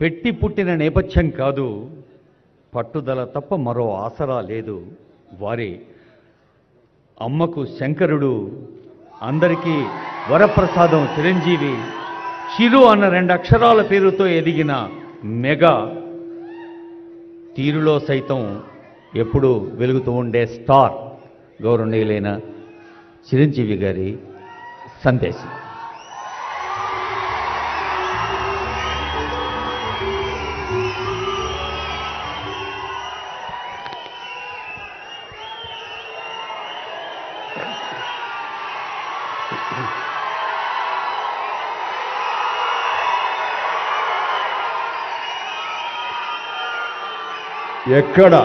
పెట్టి పుట్టిన నేపథ్యం కాదు, పట్టుదల తప్ప మరో ఆసరా లేదు. వారి అమ్మకు శంకరుడు, అందరికీ వరప్రసాదం చిరంజీవి, చిరు అన్న 2 అక్షరాల పేరుతో ఎదిగిన మెగా, తీరులో సైతం ఎప్పుడూ వెలుగుతూ ఉండే స్టార్ గౌరవనీయులైన చిరంజీవి గారి సందేశం. ఎక్కడ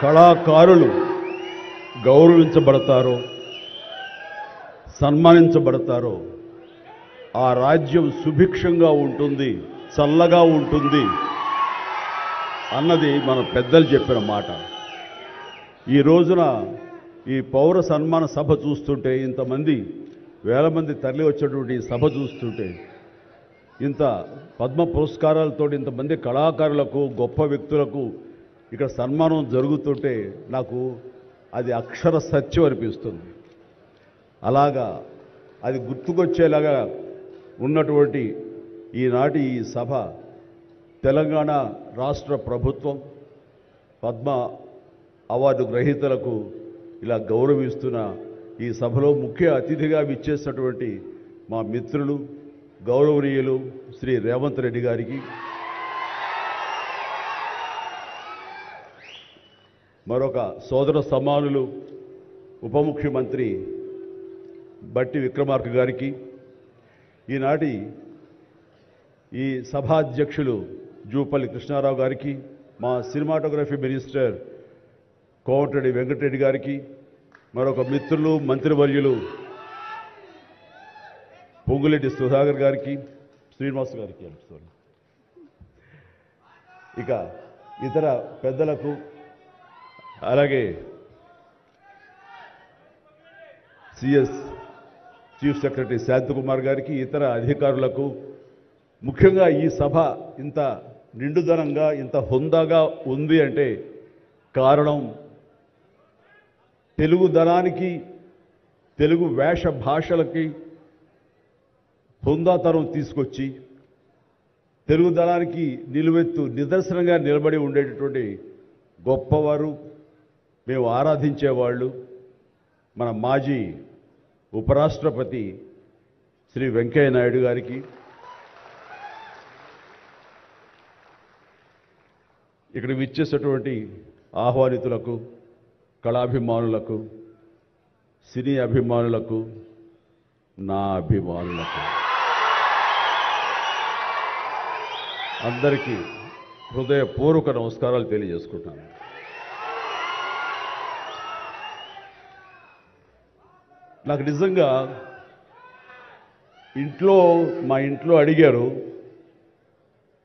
కళాకారులు గౌరవించబడతారో, సన్మానించబడతారో ఆ రాజ్యం సుభిక్షంగా ఉంటుంది, చల్లగా ఉంటుంది అన్నది మన పెద్దలు చెప్పిన మాట. ఈ రోజున ఈ పౌర సన్మాన సభ చూస్తుంటే, ఇంతమంది వేల మంది తరలి వచ్చేటువంటి సభ చూస్తుంటే, ఇంత పద్మ పురస్కారాలతో ఇంతమంది కళాకారులకు, గొప్ప వ్యక్తులకు ఇక్కడ సన్మానం జరుగుతుంటే నాకు అది అక్షర సత్యం అనిపిస్తుంది. అలాగా అది గుర్తుకొచ్చేలాగా ఉన్నటువంటి ఈనాటి ఈ సభ తెలంగాణ రాష్ట్ర ప్రభుత్వం పద్మ అవార్డు గ్రహీతలకు ఇలా గౌరవిస్తున్న ఈ సభలో ముఖ్య అతిథిగా విచ్చేసినటువంటి మా మిత్రులు గౌరవనీయులు శ్రీ రేవంత్ రెడ్డి గారికి, మరొక సోదర సమానులు ఉప ముఖ్యమంత్రి బట్టి విక్రమార్క గారికి, ఈనాటి ఈ సభాధ్యక్షులు జూపల్లి కృష్ణారావు గారికి, మా సినిమాటోగ్రఫీ మినిస్టర్ కోమటిరెడ్డి వెంకటరెడ్డి గారికి, మరొక మిత్రులు మంత్రివర్యులు పొంగులేటి సుధాకర్ గారికి, శ్రీనివాస్ గారికి, ఇక ఇతర పెద్దలకు, అలాగే సిఎస్ చీఫ్ సెక్రటరీ శాంతకుమార్ గారికి, ఇతర అధికారులకు, ముఖ్యంగా ఈ సభ ఇంత నిండుదనంగా ఇంత హుందాగా ఉంది అంటే కారణం తెలుగుదనానికి, తెలుగు వేష భాషలకి హుందాతనం తీసుకొచ్చి తెలుగుదనానికి నిలువెత్తు నిదర్శనంగా నిలబడి ఉండేటటువంటి గొప్పవారు, మేము ఆరాధించేవాళ్ళు మన మాజీ ఉపరాష్ట్రపతి శ్రీ వెంకయ్య నాయుడు గారికి, ఇక్కడ విచ్చేసినటువంటి ఆహ్వానితులకు, కళాభిమానులకు, సినీ అభిమానులకు, నా అభిమానులకు అందరికీ హృదయపూర్వక నమస్కారాలు తెలియజేసుకుంటాను. నాకు నిజంగా మా ఇంట్లో అడిగారు,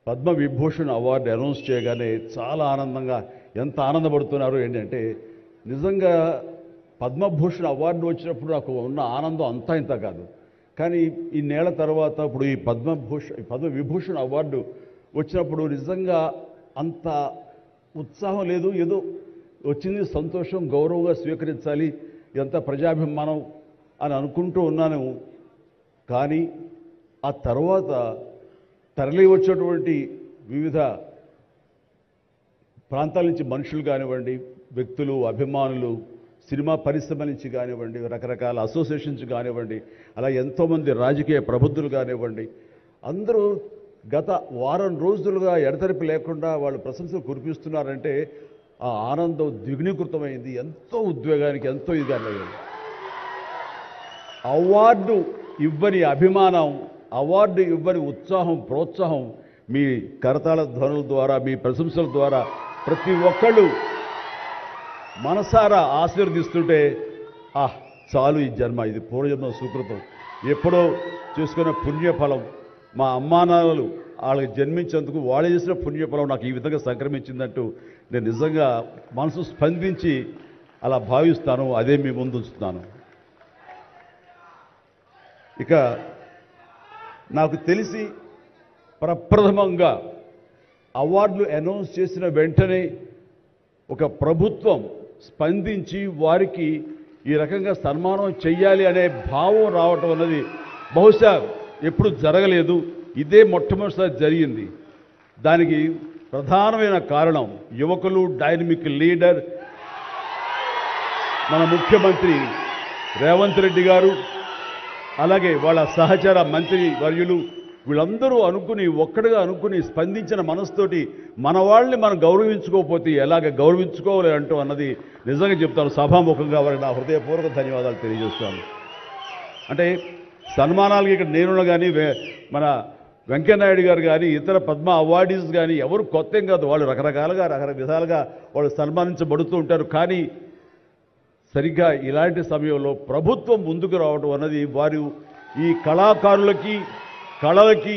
పద్మ విభూషణ్ అవార్డు అనౌన్స్ చేయగానే చాలా ఆనందంగా, ఎంత ఆనందపడుతున్నారు ఏంటంటే, నిజంగా పద్మభూషణ్ అవార్డు వచ్చినప్పుడు నాకు ఉన్న ఆనందం అంతా ఇంత కాదు. కానీ ఇన్నేళ్ల తర్వాత ఇప్పుడు ఈ పద్మ విభూషణ్ అవార్డు వచ్చినప్పుడు నిజంగా అంత ఉత్సాహం లేదు. ఏదో వచ్చింది, సంతోషం, గౌరవంగా స్వీకరించాలి, ఎంత ప్రజాభిమానం అని అనుకుంటూ ఉన్నాను. కానీ ఆ తర్వాత తరలి వచ్చేటువంటి వివిధ ప్రాంతాల నుంచి మనుషులు కానివ్వండి, వ్యక్తులు, అభిమానులు, సినిమా పరిశ్రమ నుంచి కానివ్వండి, రకరకాల అసోసియేషన్స్ కానివ్వండి, అలా ఎంతోమంది రాజకీయ ప్రబుద్ధులు కానివ్వండి, అందరూ గత వారం రోజులుగా ఎడతెరిపి లేకుండా వాళ్ళు ప్రశంసలు కురిపిస్తున్నారంటే ఆ ఆనందం ద్విగుణీకృతమైంది. ఎంతో ఉద్వేగానికి, ఎంతో ఇదిగా అయ్యింది. అవార్డు ఇవ్వని అభిమానం, అవార్డు ఇవ్వని ఉత్సాహం, ప్రోత్సాహం మీ కరతాళ ధ్వనుల ద్వారా, మీ ప్రశంసల ద్వారా ప్రతి ఒక్కళ్ళు మనసారా ఆశీర్వదిస్తుంటే, చాలు ఈ జన్మ, ఇది పూర్వజన్మ సుకృతం, ఎప్పుడో చేసుకున్న పుణ్యఫలం, మా అమ్మానాన్నలు వాళ్ళకి జన్మించేందుకు వాళ్ళు చేసిన పుణ్యఫలం నాకు ఈ విధంగా సంక్రమించిందంటూ నేను నిజంగా మనసు స్పందించి అలా భావిస్తాను. అదే మీ ముందు ఉంచుతున్నాను. ఇక నాకు తెలిసి ప్రప్రథమంగా అవార్డులు అనౌన్స్ చేసిన వెంటనే ఒక ప్రభుత్వం స్పందించి వారికి ఈ రకంగా సన్మానం చెయ్యాలి అనే భావం రావటం అన్నది బహుశా ఎప్పుడు జరగలేదు. ఇదే మొట్టమొదటిసారి జరిగింది. దానికి ప్రధానమైన కారణం యువకులు, డైనమిక్ లీడర్ మన ముఖ్యమంత్రి రేవంత్ రెడ్డి గారు, అలాగే వాళ్ళ సహచర మంత్రి వర్యులు వీళ్ళందరూ ఒక్కడిగా అనుకుని స్పందించిన మనసుతోటి మన వాళ్ళని మనం గౌరవించుకోకపోతే ఎలాగ గౌరవించుకోవాలి అంటూ అన్నది నిజంగా చెప్తాను. సభాముఖంగా వారికి నా హృదయపూర్వక ధన్యవాదాలు తెలియజేస్తాను. అంటే సన్మానాలకి ఇక్కడ నేను కానీ మన వెంకయ్యనాయుడు గారు కానీ ఇతర పద్మ అవార్డీస్ కానీ ఎవరు కొత్త ఏం కాదు. వాళ్ళు రకరకాలుగా విధాలుగా వాళ్ళు సన్మానించబడుతూ ఉంటారు. కానీ సరిగ్గా ఇలాంటి సమయంలో ప్రభుత్వం ముందుకు రావడం అన్నది వారు ఈ కళాకారులకి, కళలకి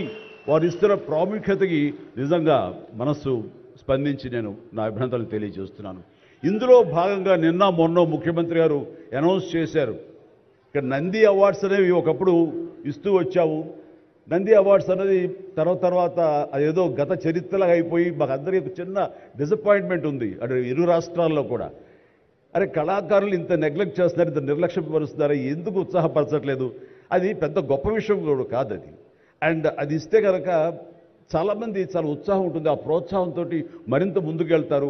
వారు ఇస్తున్న ప్రాముఖ్యతకి నిజంగా మనస్సు స్పందించి నేను నా అభినందనలు తెలియజేస్తున్నాను. ఇందులో భాగంగా నిన్న మొన్న ముఖ్యమంత్రి గారు అనౌన్స్ చేశారు. ఇక్కడ నంది అవార్డ్స్ అనేవి ఒకప్పుడు ఇస్తూ వచ్చాము. నంది అవార్డ్స్ అనేది తర్వాత అదేదో గత చరిత్రలాగా అయిపోయి మాకు అందరికీ చిన్న డిసప్పాయింట్మెంట్ ఉంది అంటే ఇరు రాష్ట్రాల్లో కూడా. అరే కళాకారులు ఇంత నెగ్లెక్ట్ చేస్తున్నారు, ఇంత నిర్లక్ష్యం పరుస్తున్నారు, ఎందుకు ఉత్సాహపరచట్లేదు? అది పెద్ద గొప్ప విషయం కూడా కాదు అది. అండ్ అది ఇస్తే కనుక చాలామంది చాలా ఉత్సాహం ఉంటుంది. ఆ ప్రోత్సాహంతో మరింత ముందుకెళ్తారు.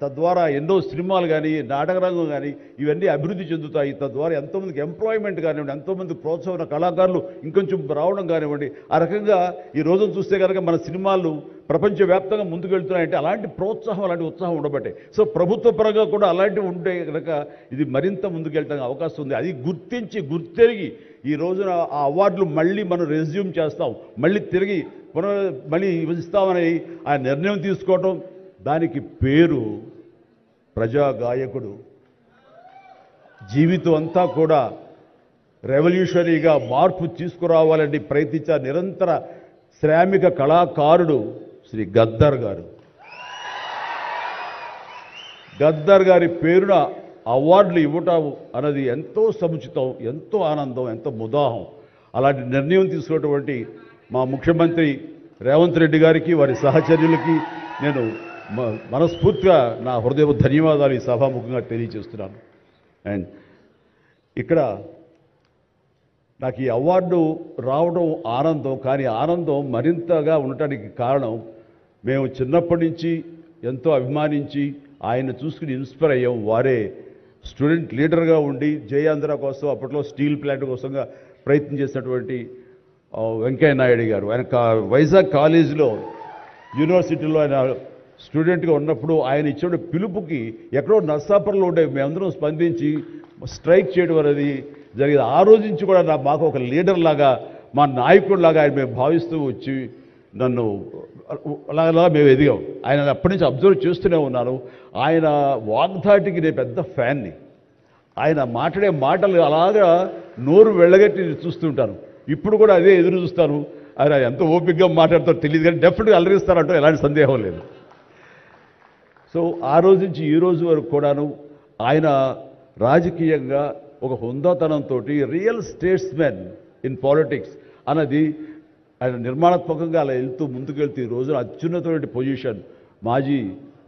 తద్వారా ఎన్నో సినిమాలు కానీ, నాటక రంగం కానీ ఇవన్నీ అభివృద్ధి చెందుతాయి. తద్వారా ఎంతోమందికి ఎంప్లాయ్మెంట్ కానివ్వండి, ఎంతోమంది ప్రోత్సాహన కళాకారులు ఇంకొంచెం రావడం కానివ్వండి. ఆ రకంగా ఈ రోజును చూస్తే కనుక మన సినిమాలు ప్రపంచవ్యాప్తంగా ముందుకెళ్తున్నాయంటే అలాంటి ప్రోత్సాహం, అలాంటి ఉత్సాహం ఉండబట్టే. సో ప్రభుత్వ పరంగా కూడా అలాంటివి ఉంటే కనుక ఇది మరింత ముందుకెళ్ళడానికి అవకాశం ఉంది. అది గుర్తెరిగి ఈ రోజున ఆ అవార్డులు మళ్ళీ మనం రెజ్యూమ్ చేస్తాం, మళ్ళీ ఇస్తామని ఆ నిర్ణయం తీసుకోవటం, దానికి పేరు ప్రజాగాయకుడు. జీవితం అంతా కూడా రెవల్యూషనరీగా మార్పు తీసుకురావాలని ప్రయత్నించే నిరంతర శ్రామిక కళాకారుడు శ్రీ గద్దర్ గారు. గద్దర్ గారి పేరున అవార్డులు ఇవ్వటం అన్నది ఎంతో సముచితం, ఎంతో ఆనందం, ఎంతో ముదాహం. అలాంటి నిర్ణయం తీసుకున్నటువంటి మా ముఖ్యమంత్రి రేవంత్ రెడ్డి గారికి, వారి సహచర్యులకి నేను మనస్ఫూర్తిగా నా హృదయ ధన్యవాదాలు ఈ సభాముఖంగా తెలియజేస్తున్నాను. అండ్ ఇక్కడ నాకు ఈ అవార్డు రావడం ఆనందం, కానీ ఆనందం మరింతగా ఉండటానికి కారణం మేము చిన్నప్పటి నుంచి ఎంతో అభిమానించి ఆయన చూసుకుని ఇన్స్పైర్ అయ్యాం. వారే స్టూడెంట్ లీడర్గా ఉండి జయాంధ్ర కోసం అప్పట్లో స్టీల్ ప్లాంట్ కోసంగా ప్రయత్నం చేసినటువంటి వెంకయ్య నాయుడు గారు. ఆయన వైజాగ్ కాలేజీలో యూనివర్సిటీలో ఆయన స్టూడెంట్గా ఉన్నప్పుడు ఆయన ఇచ్చిన పిలుపుకి ఎక్కడో నర్సాపురంలో ఉండే మేమందరం స్పందించి స్ట్రైక్ చేయడం అనేది జరిగింది. ఆ రోజు నుంచి కూడా మాకు ఒక లీడర్ లాగా, మా నాయకుడిలాగా ఆయన మేము భావిస్తూ వచ్చి నన్ను అలాగా మేము ఎదిగాం. ఆయన అప్పటి నుంచి అబ్జర్వ్ చేస్తూనే ఉన్నాను. ఆయన వాగ్ధాటికి నేను పెద్ద ఫ్యాన్ని. ఆయన మాట్లాడే మాటలు అలాగా నోరు వెళ్ళగట్టి చూస్తుంటాను. ఇప్పుడు కూడా అదే ఎదురు చూస్తాను. ఆయన ఎంత ఓపికగా మాట్లాడతారో తెలియదు, కానీ డెఫినెట్గా అలరిస్తారంటూ ఎలాంటి సందేహం లేదు. సో ఆ రోజు నుంచి ఈ రోజు వరకు కూడాను ఆయన రాజకీయంగా ఒక హుందాతనంతో రియల్ స్టేట్స్మెన్ ఇన్ పాలిటిక్స్ అన్నది ఆయన నిర్మాణాత్మకంగా అలా ముందుకెళ్తూ ఈ రోజున అత్యున్నతమైన పొజిషన్ మాజీ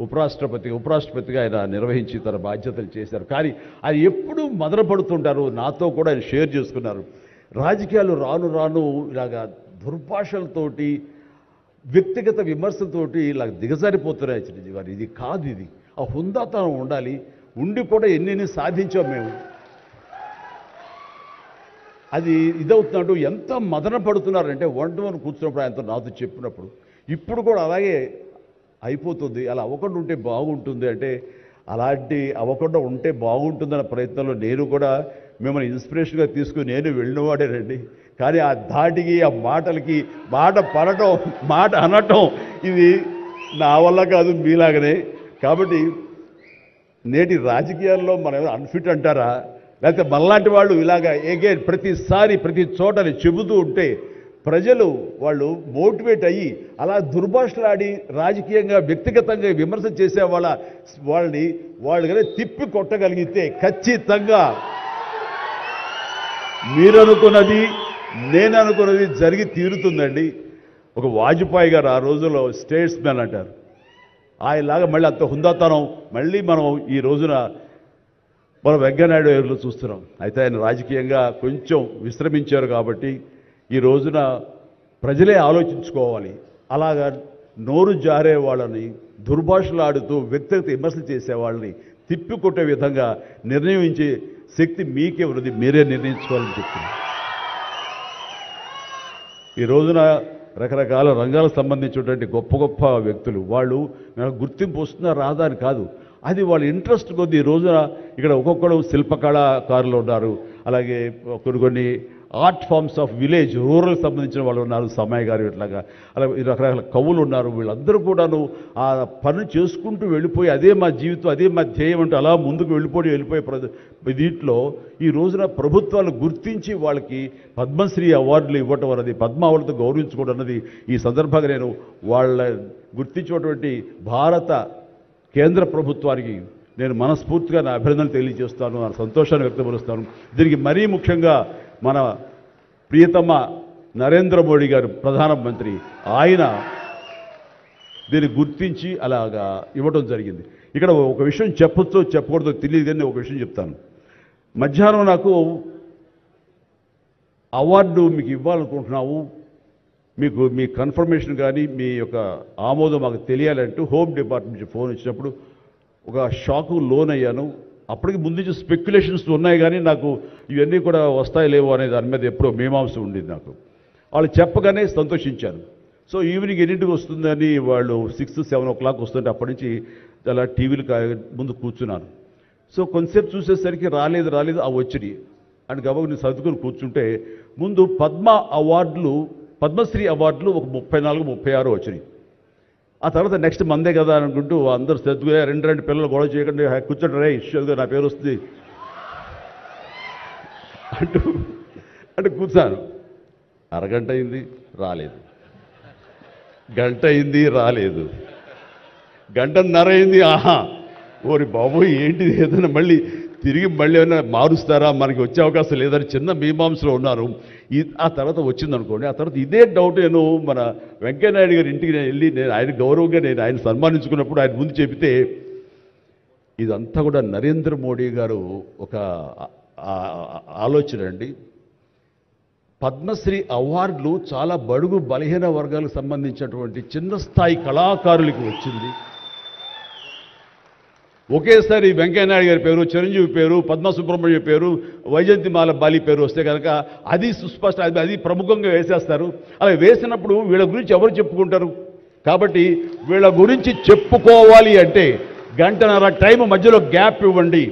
ఉపరాష్ట్రపతిగా ఆయన నిర్వహించి తన బాధ్యతలు చేశారు. కానీ ఆయన ఎప్పుడూ మదనపడుతుంటారు. నాతో కూడా ఆయన షేర్ చేసుకున్నారు. రాజకీయాలు రాను ఇలాగా దుర్భాషలతోటి, వ్యక్తిగత విమర్శలతోటి ఇలా దిగజారిపోతున్నాయి చిరంజీవి గారు. ఇది కాదు, ఇది ఆ హుందాతనం ఉండాలి. ఉండి కూడా ఎన్ని సాధించాం మేము. అది ఇదవుతున్నట్టు ఎంత మదన పడుతున్నారంటే వన్ కూర్చున్నప్పుడు ఆయనతో నాతో చెప్పినప్పుడు ఇప్పుడు కూడా అలాగే అయిపోతుంది. అలా అవ్వకుండా ఉంటే బాగుంటుంది అంటే అలాంటి అవ్వకుండా ఉంటే బాగుంటుందన్న ప్రయత్నంలో నేను కూడా మిమ్మల్ని ఇన్స్పిరేషన్గా తీసుకుని నేను వెళ్ళినవాడేనండి. కానీ ఆ ధాటికి, ఆ మాటలకి, మాట పడటం, మాట అనటం ఇది నా వల్ల కాదు, మీలాగనే. కాబట్టి నేటి రాజకీయాల్లో మనం అన్ఫిట్ అంటారా, లేకపోతే మనలాంటి వాళ్ళు ఇలాగా ప్రతిసారి ప్రతి చోటని చెబుతూ ఉంటే ప్రజలు వాళ్ళు మోటివేట్ అయ్యి అలా దుర్భాషలాడి రాజకీయంగా వ్యక్తిగతంగా విమర్శ చేసే వాళ్ళని కానీ తిప్పి కొట్టగలిగితే ఖచ్చితంగా మీరనుకున్నది నేను అనుకున్నది జరిగి తీరుతుందండి. ఒక వాజ్పేయి గారు ఆ రోజుల్లో స్టేట్స్ మ్యాన్ అంటారు. ఆయనలాగా మళ్ళీ అంత హుందాతనం మళ్ళీ మనం ఈ రోజున మనం వెంకయ్యనాయుడు గారిలో చూస్తున్నాం. అయితే ఆయన రాజకీయంగా కొంచెం విశ్రమించారు కాబట్టి ఈ రోజున ప్రజలే ఆలోచించుకోవాలి. అలాగా నోరు జారే వాళ్ళని, దుర్భాషలాడుతూ వ్యక్తిగత విమర్శలు చేసేవాళ్ళని తిప్పికొట్టే విధంగా నిర్ణయించే శక్తి మీకే ఉన్నది, మీరే నిర్ణయించుకోవాలని చెప్తున్నాను. ఈ రోజున రకరకాల రంగాలకు సంబంధించినటువంటి గొప్ప గొప్ప వ్యక్తులు వాళ్ళు నాకు గుర్తింపు వస్తుందా రాదా అని కాదు, అది వాళ్ళ ఇంట్రెస్ట్ కొద్ది. ఈ రోజున ఇక్కడ ఒక్కొక్కరు శిల్పకళాకారులు ఉన్నారు, అలాగే కొన్ని art forms of village rural సంబంధించిన వాళ్ళు ఉన్నారు, సమయ గారు ఇట్లాగా అలా రకరకాల కవులు ఉన్నారు. వీళ్ళందరూ కూడాను ఆ పని చేసుకుంటూ వెళ్ళిపోయి అదే మా జీవితం, అదే మా ధ్యేయం అంటూ అలా ముందుకు వెళ్ళిపోయి దీంట్లో ఈ రోజున ప్రభుత్వాలు గుర్తించి వాళ్ళకి పద్మశ్రీ అవార్డులు ఇవ్వటం అన్నది, పద్మ అవార్డుతో గౌరవించుకోవడం అన్నది ఈ సందర్భంగా నేను వాళ్ళ గుర్తించినటువంటి భారత కేంద్ర ప్రభుత్వానికి నేను మనస్ఫూర్తిగా నా అభినందనలు తెలియజేస్తాను, నా సంతోషాన్ని వ్యక్తపరుస్తాను. దీనికి మరీ ముఖ్యంగా మన ప్రియతమ నరేంద్ర మోడీ గారు ప్రధానమంత్రి, ఆయన దీన్ని గుర్తించి అలాగా ఇవ్వడం జరిగింది. ఇక్కడ ఒక విషయం చెప్పొచ్చో చెప్పకూడదో తెలియదు కానీ ఒక విషయం చెప్తాను. మధ్యాహ్నం నాకు అవార్డు మీకు ఇవ్వాలనుకుంటున్నాము, మీకు మీ కన్ఫర్మేషన్ కానీ మీ యొక్క ఆమోదం మాకు తెలియాలంటూ హోమ్ డిపార్ట్మెంట్ నుంచి ఫోన్ వచ్చినప్పుడు ఒక షాకు లోనయ్యాను. అప్పటికి ముందు నుంచి స్పెక్యులేషన్స్ ఉన్నాయి కానీ నాకు ఇవన్నీ కూడా వస్తాయి లేవో అనే దాని మీద ఎప్పుడో మీమాంస ఉండేది నాకు. వాళ్ళు చెప్పగానే సంతోషించాను. సో ఈవినింగ్ ఎన్నింటికి వస్తుందని వాళ్ళు 6-7 o'clock వస్తుంటే అప్పటి నుంచి అలా టీవీలు ముందు కూర్చున్నాను. సో కొంతసేపు చూసేసరికి రాలేదు ఆ వచ్చినాయి అని గబగ నేను సర్దుకొని కూర్చుంటే ముందు పద్మశ్రీ అవార్డులు ఒక 34-36 వచ్చినాయి. ఆ తర్వాత నెక్స్ట్ మందే కదా అనుకుంటూ అందరూ సర్దుగా రెండు పిల్లలు గొడవ చేయకుండా కూర్చోండి రే ఇష్యూగా నా పేరు వస్తుంది అంటే కూర్చాను. అరగంట అయింది రాలేదు, గంట అయింది రాలేదు, గంటన్నర అయింది. ఆహా ఓరి బాబు ఏంటిది, ఏదైనా మళ్ళీ ఏమైనా మారుస్తారా, మనకి వచ్చే అవకాశం లేదని చిన్న మీమాంసలో ఉన్నారు. ఆ తర్వాత వచ్చిందనుకోండి. ఆ తర్వాత ఇదే డౌట్ నేను మన వెంకయ్యనాయుడు గారి ఇంటికి వెళ్ళి నేను ఆయన గౌరవంగా ఆయన సన్మానించుకున్నప్పుడు ఆయన ముందు చెబితే ఇదంతా కూడా నరేంద్ర మోడీ గారు ఒక ఆలోచన అండి. పద్మశ్రీ అవార్డులు చాలా బడుగు బలహీన వర్గాలకు సంబంధించినటువంటి చిన్న స్థాయి కళాకారులకి వచ్చింది. ఒకేసారి వెంకయ్యనాయుడు గారి పేరు, చిరంజీవి పేరు, పద్మ సుబ్రహ్మణ్యం పేరు, వైజయంతిమాల బాలి పేరు వస్తే కనుక అది సుస్పష్ట, అది ప్రముఖంగా వేసేస్తారు. అలా వేసినప్పుడు వీళ్ళ గురించి ఎవరు చెప్పుకుంటారు? కాబట్టి వీళ్ళ గురించి చెప్పుకోవాలి అంటే గంటన్నర టైం మధ్యలో గ్యాప్ ఇవ్వండి.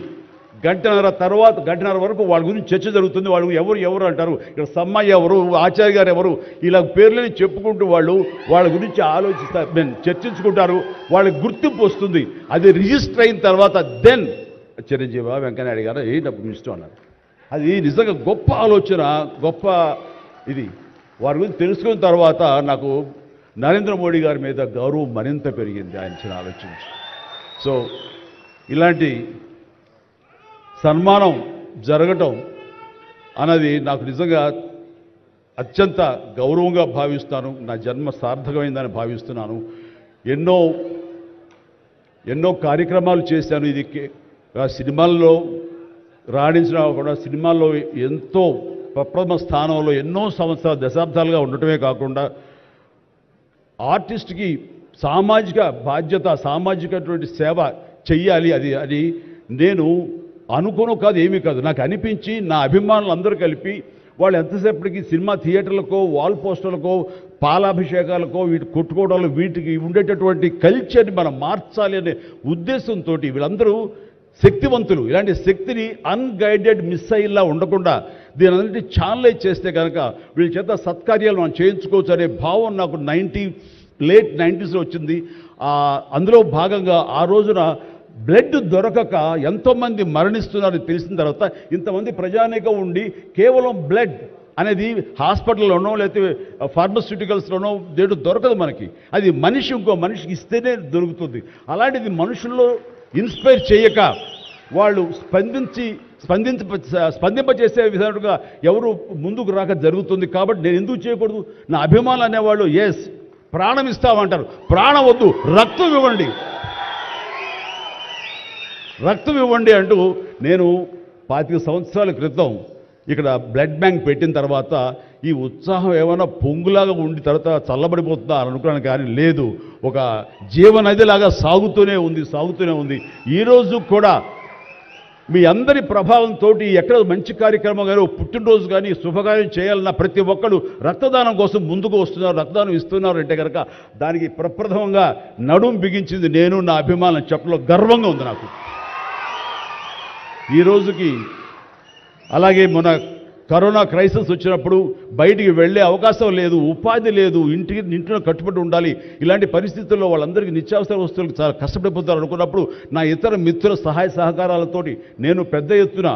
గంటన్నర వరకు వాళ్ళ గురించి చర్చ జరుగుతుంది. వాళ్ళు ఎవరు అంటారు, ఇక్కడ సమ్మయ్య ఎవరు, ఆచార్య గారు ఎవరు, ఇలా పేర్లని చెప్పుకుంటూ వాళ్ళ గురించి ఆలోచిస్తారు, చర్చించుకుంటారు. వాళ్ళకి గుర్తింపు వస్తుంది. అది రిజిస్టర్ అయిన తర్వాత దెన్ చిరంజీవి వెంకయ్యనాయుడు గారు నాకు ఇష్టం అన్నారు. అది నిజంగా గొప్ప ఆలోచన, గొప్ప ఇది. వారి గురించి తెలుసుకున్న తర్వాత నాకు నరేంద్ర మోడీ గారి మీద గౌరవం మరింత పెరిగింది ఆయన చిన్న ఆలోచించి. సో ఇలాంటి సన్మానం జరగటం అన్నది నాకు నిజంగా అత్యంత గౌరవంగా భావిస్తాను. నా జన్మ సార్థకమైందని భావిస్తున్నాను. ఎన్నో కార్యక్రమాలు చేశాను. ఇది సినిమాల్లో రాణించినా కూడా సినిమాల్లో ఎంతో ప్రప్రథమ స్థానంలో ఎన్నో సంవత్సరాలు దశాబ్దాలుగా ఉండటమే కాకుండా ఆర్టిస్ట్కి సామాజిక బాధ్యత, సామాజికటువంటి సేవ చెయ్యాలి. అది నేను అనుకోను కాదు, ఏమీ కాదు, నాకు అనిపించి నా అభిమానులు అందరూ కలిపి వాళ్ళు ఎంతసేపటికి సినిమా థియేటర్లకో వాల్ పోస్టర్లకో పాలాభిషేకాలకో వీటి కొట్టుకోవడాలు వీటికి ఉండేటటువంటి కల్చర్ని మనం మార్చాలి అనే ఉద్దేశంతో వీళ్ళందరూ శక్తివంతులు. ఇలాంటి శక్తిని అన్గైడెడ్ మిస్సైల్లా ఉండకుండా దీని అన్నింటి ఛానలైజ్ చేస్తే కనుక వీళ్ళ చేత సత్కార్యాలు మనం చేయించుకోవచ్చు అనే భావం నాకు లేట్ 90s వచ్చింది. అందులో భాగంగా ఆ రోజున బ్లడ్ దొరకక ఎంతోమంది మరణిస్తున్నారని తెలిసిన తర్వాత ఇంతమంది ప్రజానీకం ఉండి కేవలం బ్లడ్ అనేది హాస్పిటల్లోనో లేకపోతే ఫార్మస్యూటికల్స్లోనో దేడు దొరకదు మనకి. అది ఇంకో మనిషికి ఇస్తేనే దొరుకుతుంది. అలాంటిది మనుషుల్లో ఇన్స్పైర్ చేయక వాళ్ళు స్పందించి స్పందింపజేసే విధంగా ఎవరు ముందుకు రాక జరుగుతుంది. కాబట్టి నేను ఎందుకు చేయకూడదు? నా అభిమానులు అనేవాళ్ళు ఎస్ ప్రాణం ఇస్తామంటారు. ప్రాణం వద్దు, రక్తం ఇవ్వండి, రక్తం ఇవ్వండి అంటూ నేను 25 సంవత్సరాల క్రితం ఇక్కడ బ్లడ్ బ్యాంక్ పెట్టిన తర్వాత ఈ ఉత్సాహం ఏమైనా పొంగులాగా ఉండి తర్వాత చల్లబడిపోతుందా అని అనుకున్నాను. కానీ లేదు, ఒక జీవనదిలాగా సాగుతూనే ఉంది. ఈరోజు కూడా మీ అందరి ప్రభావంతో ఎక్కడ మంచి కార్యక్రమం కానీ పుట్టినరోజు కానీ శుభకార్యం చేయాలన్న ప్రతి ఒక్కరు రక్తదానం కోసం ముందుకు వస్తున్నారు, రక్తదానం ఇస్తున్నారు అంటే కనుక దానికి ప్రప్రథమంగా నడుం బిగించింది నేను, నా అభిమానం చెప్పలో గర్వంగా ఉంది నాకు ఈ రోజుకి. అలాగే మన కరోనా క్రైసిస్ వచ్చినప్పుడు బయటికి వెళ్ళే అవకాశం లేదు, ఉపాధి లేదు, ఇంట్లో కట్టుబడి ఉండాలి. ఇలాంటి పరిస్థితుల్లో వాళ్ళందరికీ నిత్యావసర వస్తువులకు చాలా కష్టపడిపోతారు అనుకున్నప్పుడు నా ఇతర మిత్రుల సహాయ సహకారాలతోటి నేను పెద్ద ఎత్తున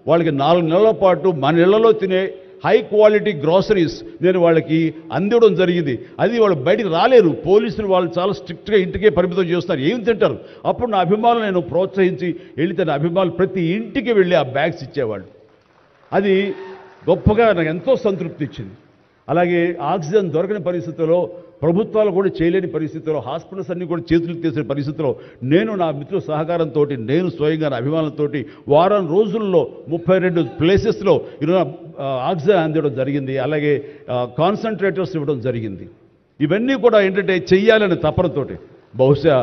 వాళ్ళకి 4 నెలల పాటు మన ఇళ్లలో తినే హై క్వాలిటీ గ్రాసరీస్ నేను వాళ్ళకి అందివ్వడం జరిగింది. అది వాళ్ళు బయటికి రాలేరు, పోలీసులు వాళ్ళు చాలా స్ట్రిక్ట్గా ఇంటికే పరిమితం చేస్తారు, ఏం తింటారు. అప్పుడు నా అభిమానులు నేను ప్రోత్సహించి వెళితే నా అభిమానులు ప్రతి ఇంటికి వెళ్ళి ఆ బ్యాగ్స్ ఇచ్చేవాళ్ళు. అది గొప్పగా నాకు ఎంతో సంతృప్తి ఇచ్చింది. అలాగే ఆక్సిజన్ దొరకని పరిస్థితుల్లో, ప్రభుత్వాలు కూడా చేయలేని పరిస్థితుల్లో, హాస్పిటల్స్ అన్నీ కూడా చేతులు తీసిన పరిస్థితుల్లో నేను నా మిత్రుల సహకారంతో నేను స్వయంగా నా అభిమానులతో వారం రోజుల్లో 32 ప్లేసెస్లో ఈరోజు ఆక్సిజన్ అందివ్వడం జరిగింది. అలాగే కాన్సన్ట్రేటర్స్ ఇవ్వడం జరిగింది. ఇవన్నీ కూడా ఏంటంటే చెయ్యాలని తపనతోటి బహుశా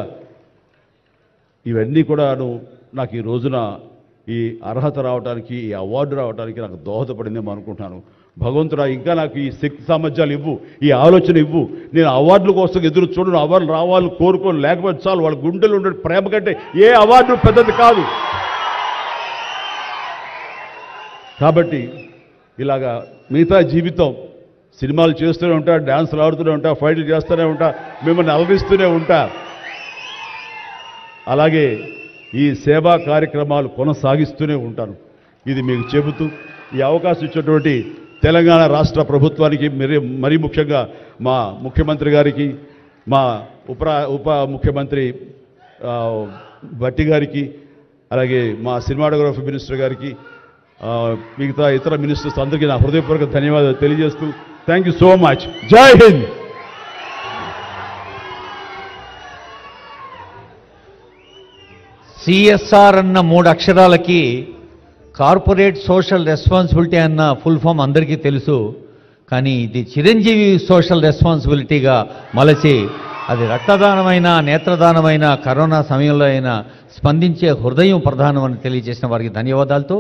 ఇవన్నీ కూడాను నాకు ఈ రోజున ఈ అర్హత రావడానికి, ఈ అవార్డు రావడానికి నాకు దోహదపడిందేమో అనుకుంటున్నాను. భగవంతుడా ఇంకా నాకు ఈ శక్తి సామర్థ్యాలు ఇవ్వు, ఈ ఆలోచన ఇవ్వు. నేను అవార్డుల కోసం ఎదురు చూడను, అవార్డులు రావాలి కోరుకోను, లేకపోతే చాలు. వాళ్ళ గుండెలు ఉండే ప్రేమ కంటే ఏ అవార్డు పెద్దది కాదు. కాబట్టి ఇలాగా మిగతా జీవితం సినిమాలు చేస్తూనే ఉంటా, డ్యాన్సులు ఆడుతూనే ఉంటా, ఫైట్లు చేస్తూనే ఉంటా, మిమ్మల్ని అలరిస్తూనే ఉంటా. అలాగే ఈ సేవా కార్యక్రమాలు కొనసాగిస్తూనే ఉంటాను. ఇది మీకు చెబుతూ ఈ అవకాశం ఇచ్చినటువంటి తెలంగాణ రాష్ట్ర ప్రభుత్వానికి మరీ ముఖ్యంగా మా ముఖ్యమంత్రి గారికి, మా ఉప ముఖ్యమంత్రి భట్టి గారికి, అలాగే మా సినిమాటోగ్రఫీ మినిస్టర్ గారికి, మిగతా ఇతర మినిస్టర్స్ అందరికీ నా హృదయపూర్వక ధన్యవాదాలు తెలియజేస్తూ థ్యాంక్ యూ సో మచ్. జై హింద్. సిఎస్ఆర్ అన్న 3 అక్షరాలకి కార్పొరేట్ సోషల్ రెస్పాన్సిబిలిటీ అన్న ఫుల్ ఫామ్ అందరికీ తెలుసు. కానీ ఇది చిరంజీవి సోషల్ రెస్పాన్సిబిలిటీగా మలచి అది రక్తదానమైన, నేత్రదానమైన, కరోనా సమయంలో అయినా స్పందించే హృదయం ప్రధానం అని తెలియజేసిన వారికి ధన్యవాదాలతో